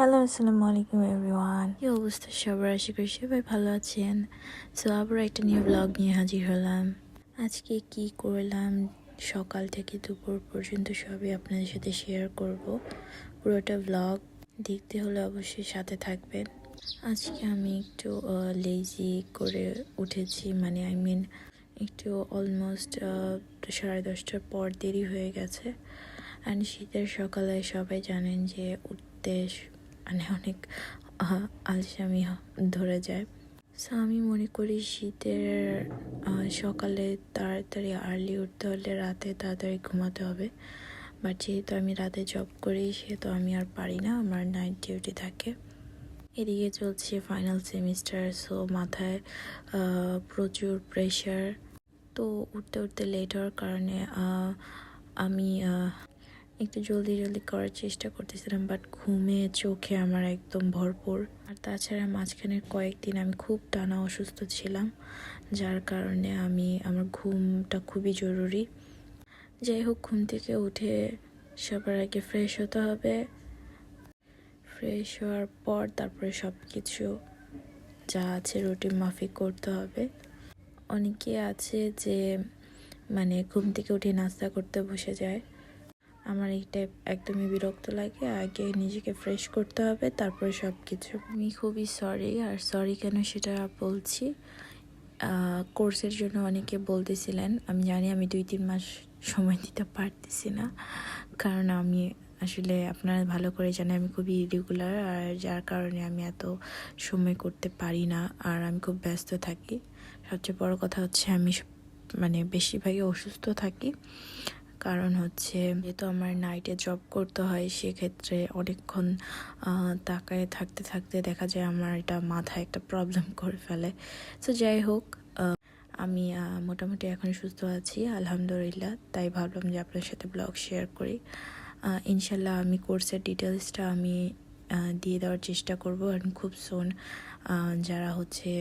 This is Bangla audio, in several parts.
হ্যালো, আসসালামু আলাইকুম এভরিওয়ান। কি অবস্থা সবার? আশা করি সবাই ভালো আছেন। সো আবার একটা নিউ ব্লগ নিয়ে হাজির হলাম। আজকে কি করলাম সকাল থেকে দুপুর পর্যন্ত সবই আপনাদের সাথে শেয়ার করব। পুরোটা ব্লগ দেখতে হলে অবশ্যই সাথে থাকবেন। আজকে আমি একটু লেজি করে উঠেছি, মানে একটু অলমোস্ট 10:30টার পর দেরি হয়ে গেছে। অ্যান্ড শীতের সকালে সবাই জানেন যে উঠতে মানে অনেক আলসামি ধরে যায়। সো আমি মনে করি শীতের সকালে তাড়াতাড়ি আর্লি উঠতে হলে রাতে তাড়াতাড়ি ঘুমাতে হবে। বাট যেহেতু আমি রাতে জব করি সেহেতু আমি আর পারি না, আমার নাইট ডিউটি থাকে। এদিকে চলছে ফাইনাল সেমিস্টার, সো মাথায় প্রচুর প্রেশার। তো উঠতে উঠতে লেট হওয়ার কারণে আমি একটু জলদি জলদি করার চেষ্টা করতেছিলাম, বাট ঘুমে চোখে আমার একদম ভরপুর। আর তাছাড়া মাঝখানের কয়েকদিন আমি খুব টানা অসুস্থ ছিলাম, যার কারণে আমার ঘুমটা খুবই জরুরি। যাই হোক, ঘুম থেকে উঠে সবার আগে ফ্রেশ হতে হবে। ফ্রেশ হওয়ার পর তারপরে সব কিছু যা আছে রুটিন মাফিক করতে হবে। অনেকে আছে যে মানে ঘুম থেকে উঠে নাস্তা করতে বসে যায়। আমার এইটা একদমই বিরক্ত লাগে। আগে নিজেকে ফ্রেশ করতে হবে, তারপরে সব কিছু। আমি খুবই সরি, আর সরি কেন সেটা বলছি। কোর্সের জন্য অনেকে বলতেছিলেন, আমি জানি আমি 2-3 মাস সময় দিতে পারতেছি না, কারণ আমি আসলে আপনারা ভালো করে জানেন আমি খুবই ইরেগুলার, আর যার কারণে আমি এত সময় করতে পারি না, আর আমি খুব ব্যস্ত থাকি। সবচেয়ে বড় কথা হচ্ছে আমি মানে বেশিরভাগই অসুস্থ থাকি, কারণ হচ্ছে যেহেতু আমার নাইটে জব করতে হয়, সেক্ষেত্রে অনেকক্ষণ তাকায় থাকতে থাকতে দেখা যায় আমার এটা মাথায় একটা প্রবলেম করে ফেলে। তো যাই হোক, আমি মোটামুটি এখন সুস্থ আছি আলহামদুলিল্লাহ, তাই ভাবলাম যে আপনার সাথে ব্লগ শেয়ার করি। ইনশাল্লাহ আমি কোর্সের ডিটেলসটা আমি দিয়ে দেওয়ার চেষ্টা করব। আর খুব সুন যারা হচ্ছে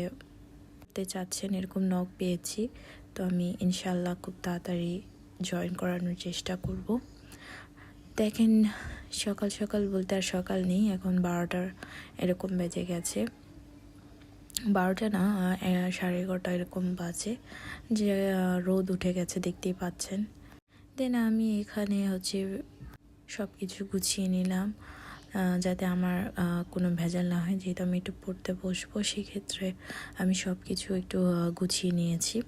চাচ্ছেন এরকম নক পেয়েছি, তো আমি ইনশাল্লাহ খুব তাড়াতাড়ি জয়েন করানোর চেষ্টা করব। দেখেন, সকাল সকাল বলতে আর সকাল নেই, এখন 12টার এরকম বেজে গেছে। 12টা না, 11:30 এরকম বাজে, যে রোদ উঠে গেছে দেখতেই পাচ্ছেন। দেন আমি এখানে হচ্ছে সব কিছু গুছিয়ে নিলাম, যাতে আমার কোনো ভেজাল না হয়। যেহেতু আমি একটু পড়তে বসবো, সেক্ষেত্রে আমি সব কিছু একটু গুছিয়ে নিয়েছি।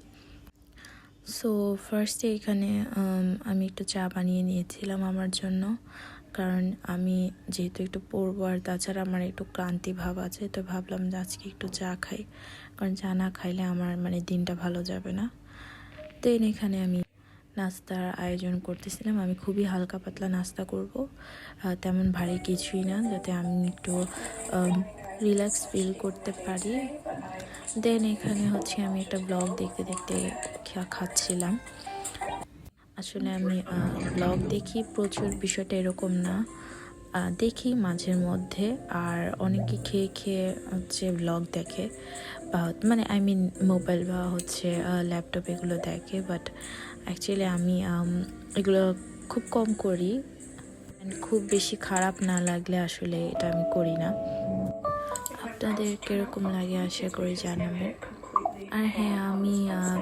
সো ফার্স্টে এখানে আমি একটু চা বানিয়ে নিয়েছিলাম আমার জন্য, কারণ আমি যেহেতু একটু পড়বো, আর তাছাড়া আমার একটু ক্লান্তি ভাব আছে, তো ভাবলাম যে আজকে একটু চা খাই, কারণ চা না খাইলে আমার মানে দিনটা ভালো যাবে না। দেন এখানে আমি নাস্তার আয়োজন করতেছিলাম। আমি খুবই হালকা পাতলা নাস্তা করব, তেমন ভারী কিছুই না, যাতে আমি একটু রিল্যাক্স ফিল করতে পারি। দেন এখানে হচ্ছে আমি একটা ব্লগ দেখতে দেখতে খাচ্ছিলাম। আসলে আমি ব্লগ দেখি প্রচুর, বিষয়টা এরকম না, দেখি মাঝের মধ্যে। আর অনেকে খেয়ে খেয়ে হচ্ছে ব্লগ দেখে, বা মানে মোবাইল বা হচ্ছে ল্যাপটপ এগুলো দেখে, বাট অ্যাকচুয়ালি আমি এগুলো খুব কম করি। খুব বেশি খারাপ না লাগলে আসলে এটা আমি করি না। আপনাদের কীরকম লাগে আশা করি জানাবেন। আর হ্যাঁ, আমি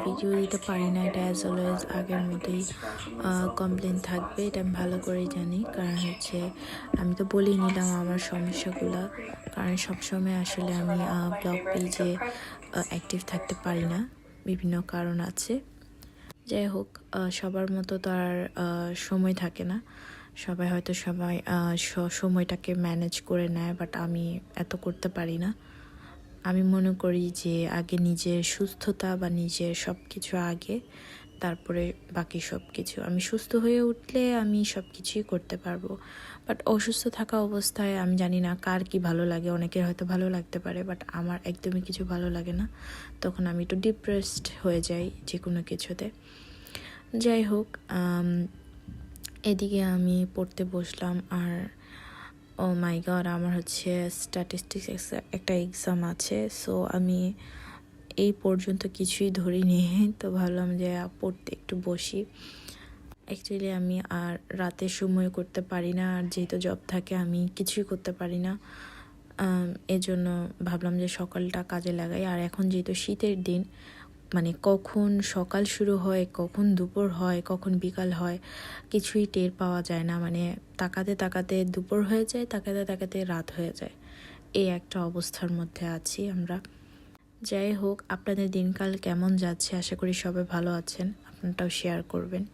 ভিডিও দিতে পারি না, এটা অ্যাজ অলওয়েজ আগের মতোই কমপ্লেন থাকবে, এটা আমি ভালো করেই জানি। কারণ হচ্ছে আমি তো বলেই নিলাম আমার সমস্যাগুলো, কারণ সবসময় আসলে আমি ব্লগ পেজে অ্যাক্টিভ থাকতে পারি না, বিভিন্ন কারণ আছে। যাই হোক, সবার মতো তো আর সময় থাকে না, সবাই হয়তো সময়টাকে ম্যানেজ করে নেয়, বাট আমি এত করতে পারি না। আমি মনে করি যে আগে নিজের সুস্থতা বা নিজের সব কিছু আগে, তারপরে বাকি সব কিছু। আমি সুস্থ হয়ে উঠলে আমি সব কিছুই করতে পারবো, বাট অসুস্থ থাকা অবস্থায় আমি জানি না কার কি ভালো লাগে, অনেকের হয়তো ভালো লাগতে পারে, বাট আমার একদমই কিছু ভালো লাগে না। তখন আমি একটু ডিপ্রেসড হয়ে যাই যে কোনো কিছুতে। যাই হোক, এদিকে আমি পড়তে বসলাম, আর ও মাই গড, আমার হচ্ছে স্ট্যাটিস্টিক্স একটা এক্সাম আছে। সো আমি এই পর্যন্ত কিছুই ধরিনি, তো ভাবলাম যে পড়তে একটু বসি। অ্যাকচুয়ালি আমি আর রাতে সময় করতে পারি না, আর যেহেতু জব থাকে আমি কিছুই করতে পারি না। এজন্য ভাবলাম যে সকালটা কাজে লাগাই। আর এখন যেহেতু শীতের দিন, মানে কখন সকাল শুরু হয়, কখন দুপুর হয়, কখন বিকাল হয়, কিছুই টের পাওয়া যায় না। মানে তাকাতে তাকাতে দুপুর হয়ে যায়, তাকাতে তাকাতে রাত হয়ে যায়। এই একটা অবস্থার মধ্যে আছি আমরা। যাই হোক, আপনাদের দিনকাল কেমন যাচ্ছে? আশা করি সবাই ভালো আছেন, আপনারটাও শেয়ার করবেন।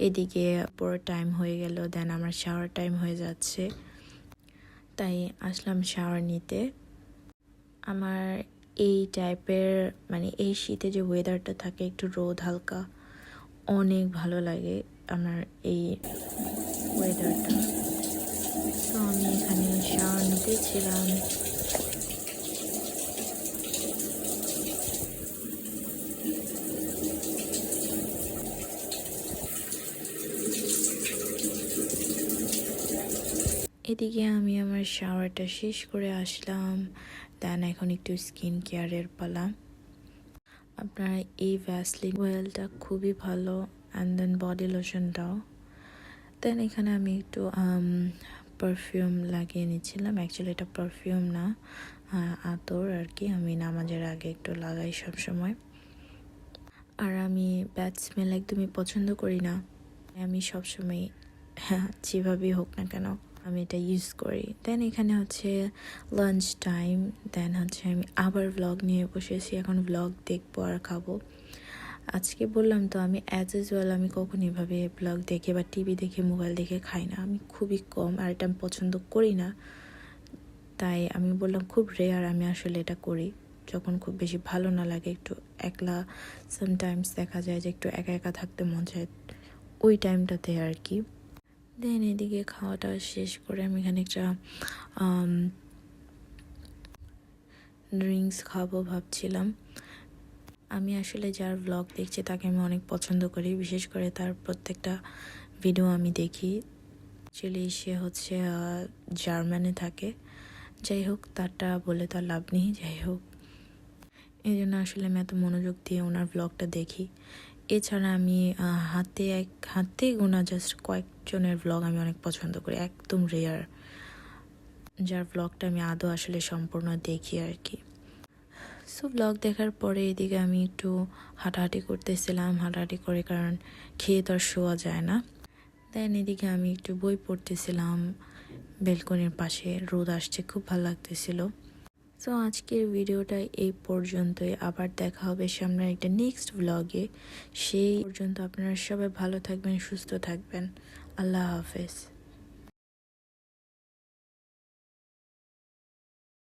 এদিকে পুরো টাইম হয়ে গেল, দেন আমার শাওয়ার টাইম হয়ে যাচ্ছে, তাই আসলাম শাওয়ার নিতে। আমার এই টাইপের মানে এই শীতে যে ওয়েদারটা থাকে, একটু রোদ হালকা, অনেক ভালো লাগে আমার এই ওয়েদারটা। তো আমি এখানে শাওয়ার নিতেছিলাম। এদিকে আমি আমার শাওয়ারটা শেষ করে আসলাম, দেন এখন একটু স্কিন কেয়ারের পালা। আপনার এই ভ্যাসলিন অয়েলটা খুবই ভালো, অ্যান্ড দেন বডি লোশনটাও। দেন এখানে আমি একটু পারফিউম লাগিয়ে নিচ্ছিলাম। অ্যাকচুয়ালি এটা পারফিউম না, আতর আর কি। আমি নামাজের আগে একটু লাগাই সব সময়। আর আমি ব্যাড স্মেল একদমই পছন্দ করি না। আমি সবসময় যেভাবেই হোক না কেন আমি এটা ইউজ করি। দেন এখানে হচ্ছে লাঞ্চ টাইম, দেন হচ্ছে আমি আবার ভ্লগ নিয়ে বসেছি। এখন ভ্লগ দেখবো আর খাবো। আজকে বললাম তো, আমি অ্যাজ ইউজুয়াল আমি কখন এভাবে ব্লগ দেখে বা টিভি দেখে মোবাইল দেখে খাই না, আমি খুবই কম। আর এটা আমি পছন্দ করি না, তাই আমি বললাম খুব রেয়ার আমি আসলে এটা করি। যখন খুব বেশি ভালো না লাগে, একটু একলা, সামটাইমস দেখা যায় যে একটু একা একা থাকতে মন চায়, ওই টাইমটাতে আর কি। দেন এদিকে খাওয়াটা শেষ করে আমি এখানে একটা ড্রিঙ্কস খাবো ভাবছিলাম। আমি আসলে যার ভ্লগ দেখছি তাকে আমি অনেক পছন্দ করি, বিশেষ করে তার প্রত্যেকটা ভিডিও আমি দেখি। অ্যাকচুয়ালি সে হচ্ছে জার্মানে থাকে। যাই হোক, তারটা বলে তার লাভ নেই। যাই হোক, এই জন্য আসলে আমি এত মনোযোগ দিয়ে ওনার ভ্লগটা দেখি। এছাড়া আমি হাতে গোনা জাস্ট কয়েকজনের ভ্লগ আমি অনেক পছন্দ করি, একদম রেয়ার, যার ভ্লগটা আমি আদৌ আসলে সম্পূর্ণ দেখি আর কি। সো ভ্লগ দেখার পরে এদিকে আমি একটু হাঁটাহাঁটি করতেছিলাম। হাঁটাহাঁটি করে, কারণ খেয়ে তো আর শোয়া যায় না। দেন এদিকে আমি একটু বই পড়তেছিলাম বেলকনির পাশে, রোদ আসছে, খুব ভালো লাগতেছিল। সো আজকের ভিডিওটা এই পর্যন্তই। আবার দেখা হবে সামনে একটা নেক্সট ভ্লগে। সেই পর্যন্ত আপনারা সবাই ভালো থাকবেন, সুস্থ থাকবেন। আল্লাহ হাফেজ।